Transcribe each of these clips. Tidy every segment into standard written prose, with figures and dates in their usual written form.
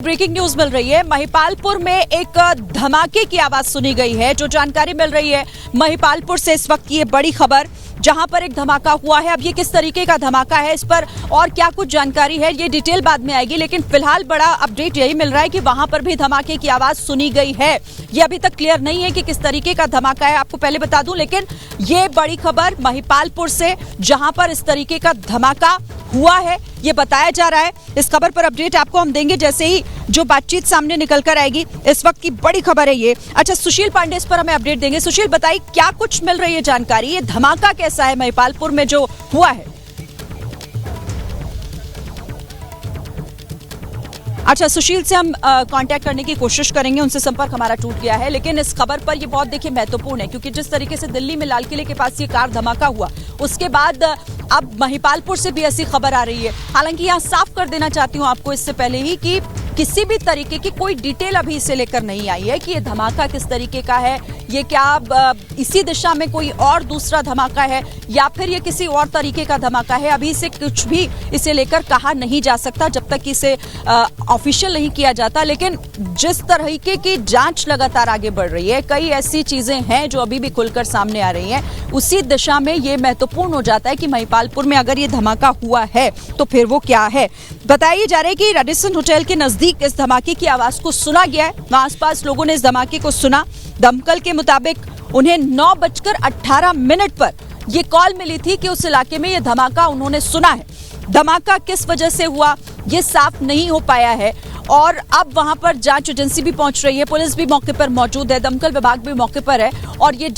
Breaking news मिल रही है। महिपालपुर में एक धमाके की आवाज सुनी गई है। जो जानकारी मिल रही है महिपालपुर से इस वक्त की ये बड़ी खबर, जहां पर एक धमाका हुआ है। अब ये किस तरीके का धमाका है, इस पर और क्या कुछ जानकारी है, ये डिटेल बाद में आएगी। लेकिन फिलहाल बड़ा अपडेट यही मिल रहा है कि वहां पर भी धमाके की आवाज सुनी गई है। ये अभी तक क्लियर नहीं है कि किस तरीके का धमाका है, आपको पहले बता दूं। लेकिन ये बड़ी खबर महिपालपुर से, जहां पर इस तरीके का धमाका हुआ है, ये बताया जा रहा है। इस खबर पर अपडेट आपको हम देंगे जैसे ही जो बातचीत सामने निकल कर आएगी। इस वक्त की बड़ी खबर है ये। अच्छा, सुशील पांडे इस पर हमें अपडेट देंगे। सुशील, बताइए क्या कुछ मिल रही है जानकारी, ये धमाका कैसा है महिपालपुर में जो हुआ है? अच्छा, सुशील से हम कांटेक्ट करने की कोशिश करेंगे, उनसे संपर्क हमारा टूट गया है। लेकिन इस खबर पर ये बहुत देखिए महत्वपूर्ण है, क्योंकि जिस तरीके से दिल्ली में लाल किले के पास ये कार धमाका हुआ, उसके बाद अब महिपालपुर से भी ऐसी खबर आ रही है। हालांकि यहाँ साफ कर देना चाहती हूँ आपको इससे पहले ही कि किसी भी तरीके की कोई डिटेल अभी इसे लेकर नहीं आई है कि ये धमाका किस तरीके का है, ये क्या इसी दिशा में कोई और दूसरा धमाका है या फिर ये किसी और तरीके का धमाका है। अभी से कुछ भी इसे लेकर कहा नहीं जा सकता जब तक इसे ऑफिशियल नहीं किया जाता। लेकिन जिस तरीके की जांच लगातार आगे बढ़ रही है, कई ऐसी चीजें हैं जो अभी भी खुलकर सामने आ रही हैं, उसी दिशा में ये महत्वपूर्ण हो जाता है कि महिपालपुर में अगर ये धमाका हुआ है तो फिर वो क्या है। बताया जा रहा है कि रेडिसन होटल के नजदीक इस धमाके की आवाज को सुना गया है। वहां आसपास लोगों ने इस धमाके को सुना। दमकल के मुताबिक उन्हें 9:18 पर यह कॉल मिली थी कि उस इलाके में यह धमाका उन्होंने सुना है। धमाका किस वजह से हुआ ये साफ नहीं हो पाया है और अब वहां पर जांच एजेंसी भी पहुंच रही है, पुलिस भी मौके पर मौजूद है, दमकल विभाग भी मौके पर है और ये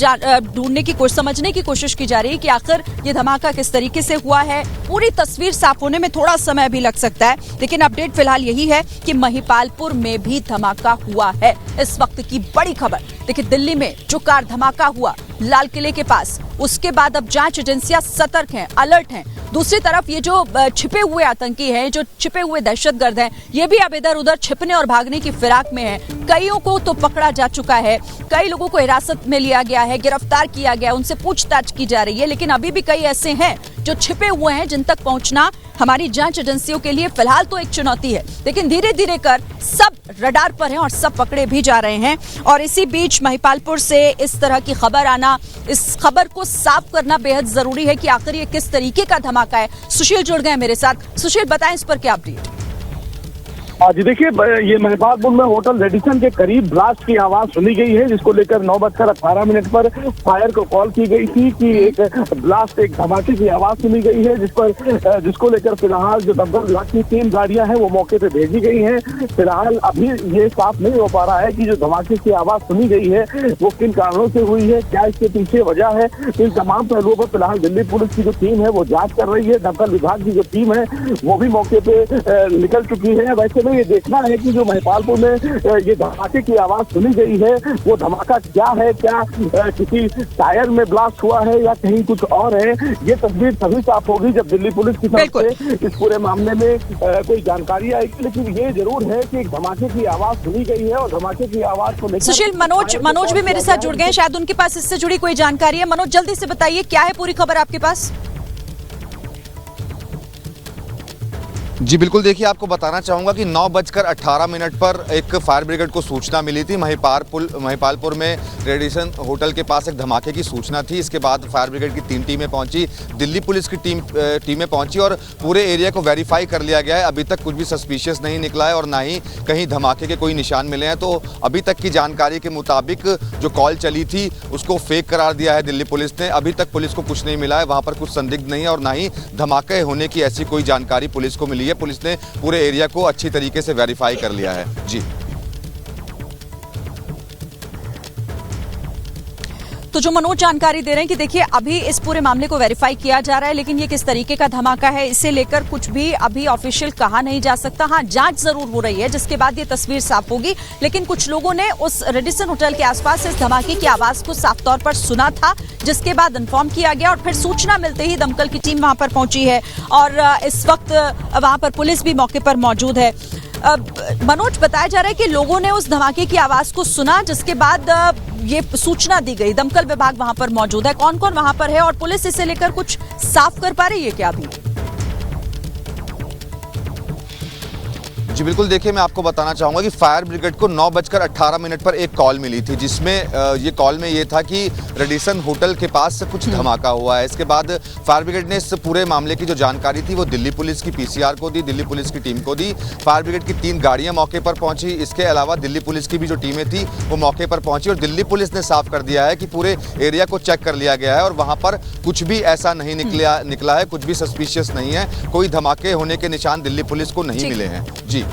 ढूंढने की समझने की कोशिश की जा रही है कि आखिर ये धमाका किस तरीके से हुआ है। पूरी तस्वीर साफ होने में थोड़ा समय भी लग सकता है, लेकिन अपडेट फिलहाल यही है कि महिपालपुर में भी धमाका हुआ है। इस वक्त की बड़ी खबर देखिए, दिल्ली में जो कार धमाका हुआ लाल किले के पास, उसके बाद अब जांच एजेंसियां सतर्क हैं, अलर्ट हैं। दूसरी तरफ ये जो छिपे हुए आतंकी हैं, जो छिपे हुए दहशतगर्द हैं, ये भी अब इधर उधर छिपने और भागने की फिराक में हैं। कईयों को तो पकड़ा जा चुका है, कई लोगों को हिरासत में लिया गया है, गिरफ्तार किया गया, उनसे पूछताछ की जा रही है। लेकिन अभी भी कई ऐसे हैं जो छिपे हुए हैं, जिन तक पहुंचना हमारी जांच एजेंसियों के लिए फिलहाल तो एक चुनौती है। लेकिन धीरे धीरे कर सब रडार पर हैं और सब पकड़े भी जा रहे हैं। और इसी बीच महिपालपुर से इस तरह की खबर आना, इस खबर को साफ करना बेहद जरूरी है कि आखिर ये किस तरीके का धमाका है। सुशील जुड़ गए मेरे साथ। सुशील, बताएं इस पर क्या अपडेट? जी देखिए, ये महिपालपुर में होटल रेडिसन के करीब ब्लास्ट की आवाज सुनी गई है, जिसको लेकर 9:18 पर फायर को कॉल की गई थी कि एक ब्लास्ट, एक धमाके की आवाज सुनी गई है, जिसको लेकर फिलहाल जो दमकल विभाग की 3 गाड़ियां हैं वो मौके पे भेजी गई हैं। फिलहाल अभी ये साफ नहीं हो पा रहा है कि जो धमाके की आवाज सुनी गई है वो किन कारणों से हुई है, क्या इसके पीछे वजह है। इन तमाम पहलुओं पर फिलहाल दिल्ली पुलिस की जो टीम है वो जाँच कर रही है। दमकल विभाग की जो टीम है वो भी मौके पे निकल चुकी है। वैसे ये देखना है कि जो महिपालपुर में ये धमाके की आवाज सुनी गई है वो धमाका क्या है, क्या किसी टायर में ब्लास्ट हुआ है या कहीं कुछ और है। ये तस्वीर तभी साफ होगी जब दिल्ली पुलिस की तरफ से इस पूरे मामले में कोई जानकारी आएगी। लेकिन ये जरूर है कि एक धमाके की आवाज सुनी गई है और धमाके की आवाज को लेकर सुशील, मनोज भी मेरे साथ जुड़ गए हैं, शायद उनके पास इससे जुड़ी कोई जानकारी है। मनोज, जल्दी से बताइए क्या है पूरी खबर आपके पास? जी बिल्कुल, देखिए आपको बताना चाहूँगा कि 9:18 पर एक फायर ब्रिगेड को सूचना मिली थी। महिपालपुर में रेडिसन होटल के पास एक धमाके की सूचना थी। इसके बाद फायर ब्रिगेड की 3 टीमें पहुंची, दिल्ली पुलिस की टीमें पहुंची और पूरे एरिया को वेरीफाई कर लिया गया है। अभी तक कुछ भी सस्पिशियस नहीं निकला है और ना ही कहीं धमाके के कोई निशान मिले हैं। तो अभी तक की जानकारी के मुताबिक जो कॉल चली थी उसको फेक करार दिया है दिल्ली पुलिस ने। अभी तक पुलिस को कुछ नहीं मिला है, वहाँ पर कुछ संदिग्ध नहीं है और ना ही धमाके होने की ऐसी कोई जानकारी पुलिस को मिली है। पुलिस ने पूरे एरिया को अच्छी तरीके से वेरीफाई कर लिया है। जी, तो जो मनोज जानकारी दे रहे हैं कि देखिए अभी इस पूरे मामले को वेरीफाई किया जा रहा है, लेकिन ये किस तरीके का धमाका है इसे लेकर कुछ भी अभी ऑफिशियल कहा नहीं जा सकता। हाँ, जांच जरूर हो रही है जिसके बाद ये तस्वीर साफ होगी। लेकिन कुछ लोगों ने उस रेडिसन होटल के आसपास इस धमाके की आवाज को साफ तौर पर सुना था, जिसके बाद इन्फॉर्म किया गया और फिर सूचना मिलते ही दमकल की टीम वहां पर पहुंची है और इस वक्त वहां पर पुलिस भी मौके पर मौजूद है। मनोज, बताया जा रहा है कि लोगों ने उस धमाके की आवाज को सुना, जिसके बाद ये सूचना दी गई। दमकल विभाग वहां पर मौजूद है। कौन कौन वहां पर है और पुलिस इसे लेकर कुछ साफ कर पा रही है क्या अभी? जी बिल्कुल, देखिए मैं आपको बताना चाहूँगा कि फायर ब्रिगेड को 9:18 पर एक कॉल मिली थी, जिसमें ये कॉल में ये था कि रेडिसन होटल के पास से कुछ धमाका हुआ है। इसके बाद फायर ब्रिगेड ने इस पूरे मामले की जो जानकारी थी वो दिल्ली पुलिस की पीसीआर को दी, दिल्ली पुलिस की टीम को दी। फायर ब्रिगेड की 3 गाड़ियाँ मौके पर पहुंची। इसके अलावा दिल्ली पुलिस की भी जो टीमें थी वो मौके पर पहुंची और दिल्ली पुलिस ने साफ कर दिया है कि पूरे एरिया को चेक कर लिया गया है और वहाँ पर कुछ भी ऐसा नहीं निकला है, कुछ भी सस्पिशियस नहीं है, कोई धमाके होने के निशान दिल्ली पुलिस को नहीं मिले हैं। जी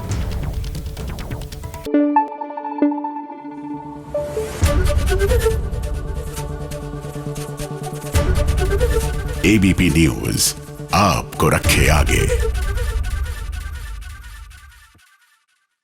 एबीपी न्यूज आपको रखे आगे।